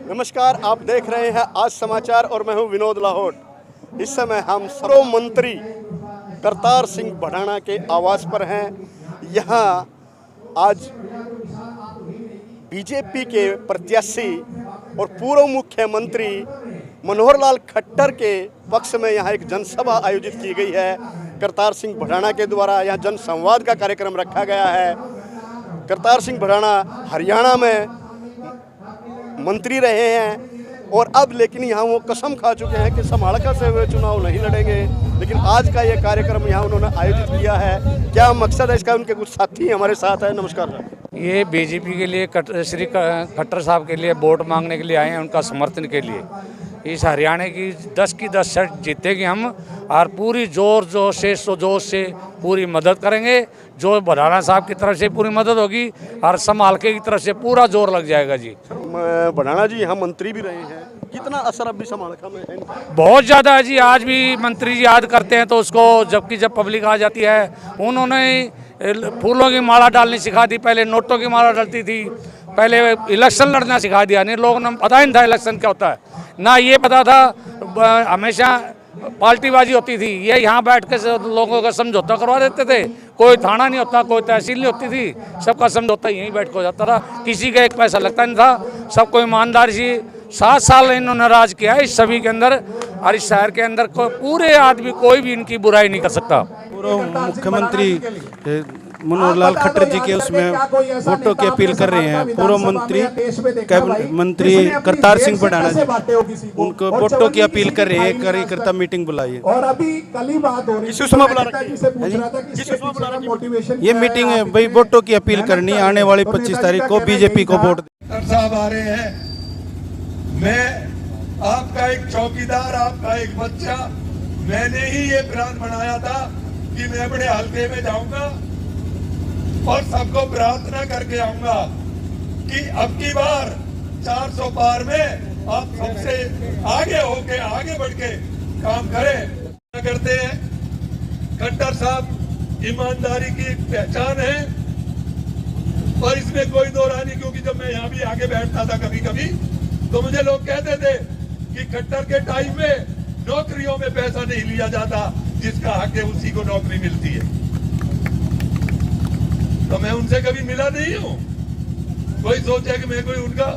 नमस्कार, आप देख रहे हैं आज समाचार और मैं हूं विनोद लाहौट। इस समय हम पूर्व मंत्री करतार सिंह भड़ाना के आवास पर हैं। यहां आज बीजेपी के प्रत्याशी और पूर्व मुख्यमंत्री मनोहर लाल खट्टर के पक्ष में यहां एक जनसभा आयोजित की गई है। करतार सिंह भड़ाना के द्वारा यहां जनसंवाद का कार्यक्रम रखा गया है। करतार सिंह भड़ाना हरियाणा में मंत्री रहे हैं और अब लेकिन यहाँ वो कसम खा चुके हैं कि समालका से वे चुनाव नहीं लड़ेंगे। लेकिन आज का ये कार्यक्रम यहाँ उन्होंने आयोजित किया है। क्या मकसद है इसका? उनके कुछ साथी हमारे साथ हैं। नमस्कार सर। ये बीजेपी के लिए श्री खट्टर साहब के लिए वोट मांगने के लिए आए हैं, उनका समर्थन के लिए। इस हरियाणा की 10 की 10 सीट जीतेगी हम और पूरी जोश से पूरी मदद करेंगे। जो भड़ाना साहब की तरफ से पूरी मदद होगी और समालके की तरफ से पूरा जोर लग जाएगा जी। भड़ाना जी यहाँ मंत्री भी रहे हैं, कितना असर अभी समालका में है? बहुत ज़्यादा है जी। आज भी मंत्री जी याद करते हैं तो उसको, जबकि जब पब्लिक आ जाती है, उन्होंने फूलों की माला डालनी सिखा दी, पहले नोटों की माला डालती थी, पहले इलेक्शन लड़ना सिखा दिया। नहीं, लोगों ने पता ही नहीं था इलेक्शन क्या होता है, ना ये पता था। हमेशा पार्टीबाजी होती थी। ये यहाँ बैठ के लोगों का समझौता करवा देते थे। कोई थाना नहीं होता, कोई तहसील नहीं होती थी, सबका समझौता यहीं बैठ के हो जाता था। किसी का एक पैसा लगता नहीं था, सबको ईमानदारी से 7 साल इन्होंने राज किया है इस सभी के अंदर। और इस शहर के अंदर पूरे आदमी कोई भी इनकी बुराई नहीं कर सकता। पूर्व मुख्यमंत्री मनोहर लाल खट्टर जी के उसमें वोटों की अपील कर रहे हैं। पूर्व मंत्री करतार सिंह भड़ाना जी उनको वोटों की अपील कर रहे हैं। कार्यकर्ता मीटिंग बुलाई है और अभी कल ही बात हो रही है। ये मीटिंग है भाई, वोटों की अपील करनी है। आने वाली 25 तारीख को बीजेपी को वोट साहब आ रहे हैं। मैं आपका एक चौकीदार, आपका एक बच्चा, मैंने ही ये प्लान बनाया था कि मैं अपने हल्के में जाऊंगा और सबको प्रार्थना करके आऊंगा कि अब की बार 400 पार में आप सबसे आगे होके आगे बढ़ के काम करें। करते हैं खट्टर साहब ईमानदारी की पहचान है और इसमें कोई दो राय नहीं। क्योंकि जब मैं यहाँ भी आगे बैठता था कभी कभी तो मुझे लोग कहते थे कि खट्टर के टाइम में नौकरियों में पैसा नहीं लिया जाता, जिसका हक है उसी को नौकरी मिलती है। तो मैं उनसे कभी मिला नहीं हूँ। कोई सोचे कि मैं कोई उनका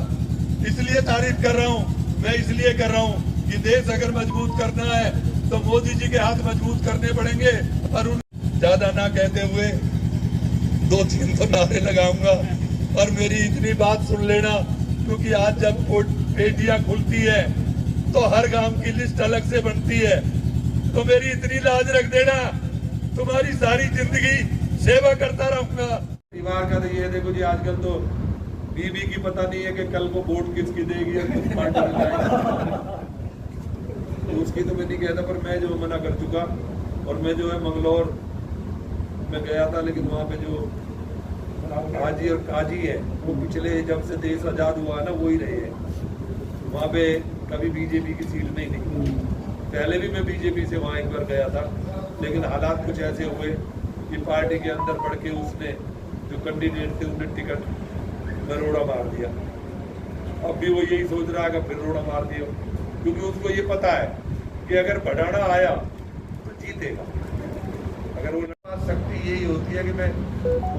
इसलिए तारीफ कर रहा हूँ, मैं इसलिए कर रहा हूँ कि देश अगर मजबूत करना है तो मोदी जी के हाथ मजबूत करने पड़ेंगे। और उन ज्यादा ना कहते हुए 2-3 तो नारे लगाऊंगा और मेरी इतनी बात सुन लेना। क्योंकि आज जब पेटियां खुलती है तो हर गांव की लिस्ट अलग से बनती है। तो मेरी इतनी लाज रख देना, तुम्हारी सारी जिंदगी सेवा करता रहूंगा। परिवार का तो ये देखो जी, आजकल तो बीबी की पता नहीं है कि कल को वोट किसकी देगी या किस पार्टी में जाएगी। तो उसकी तो मैं नहीं कहता, पर मैं जो मना कर चुका। और मैं जो है मंगलौर में गया था, लेकिन वहाँ पे जो हाजी और काजी है वो पिछले जब से देश आजाद हुआ ना वही रहे हैं। वहाँ पे कभी बीजेपी की सीट नहीं निकली। पहले भी मैं बीजेपी से वहाँ एक बार गया था, लेकिन हालात कुछ ऐसे हुए कि पार्टी के अंदर बढ़ के उसने जो कैंडिडेट थे उन्हें टिकट में रोड़ा मार दिया। अब भी वो यही सोच रहा है कि फिर रोड़ा मार दिया, क्योंकि उसको ये पता है कि अगर भड़ाना आया तो जीतेगा। अगर वो शक्ति यही होती है कि मैं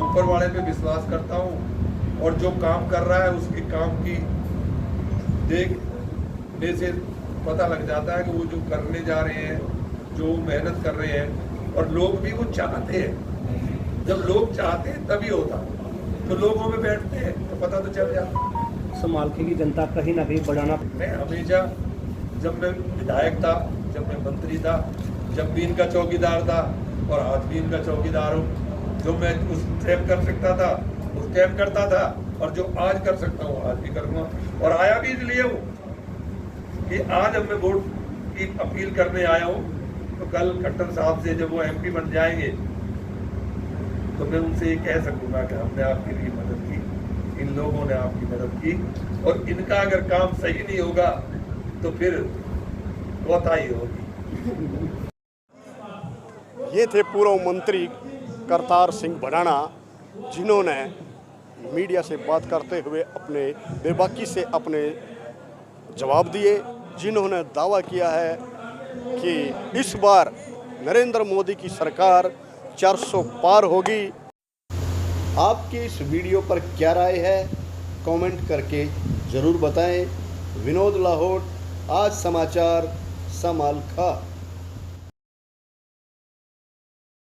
ऊपर वाले पे विश्वास करता हूँ और जो काम कर रहा है उसके काम की देखने से पता लग जाता है कि वो जो करने जा रहे हैं, जो मेहनत कर रहे हैं, और लोग भी वो चाहते हैं। जब लोग चाहते हैं तभी होता, तो लोगों में बैठते हैं तो पता तो चल जाता। समालके की जनता कहीं ना कहीं बढ़ाना। मैं हमेशा, जब मैं विधायक था, जब मैं मंत्री था, जब भी इनका चौकीदार था और आज भी इनका चौकीदार हूँ, जो मैं उस टाइम कर सकता था उस टाइम करता था, और जो आज कर सकता हूँ आज भी करूँगा। और आया भी इसलिए हूँ कि आज अब मैं वोट की अपील करने आया हूँ, तो कल खट्टर साहब से जब वो MP बन जाएंगे तो मैं उनसे ये कह सकूंगा कि हमने आपके लिए मदद की, इन लोगों ने आपकी मदद की, और इनका अगर काम सही नहीं होगा तो फिर कोताही होगी। ये थे पूर्व मंत्री करतार सिंह भड़ाना, जिन्होंने मीडिया से बात करते हुए अपने बेबाकी से अपने जवाब दिए, जिन्होंने दावा किया है कि इस बार नरेंद्र मोदी की सरकार 400 पार होगी। आपकी इस वीडियो पर क्या राय है, कमेंट करके ज़रूर बताएं। विनोद लाहौट, आज समाचार, समालखा।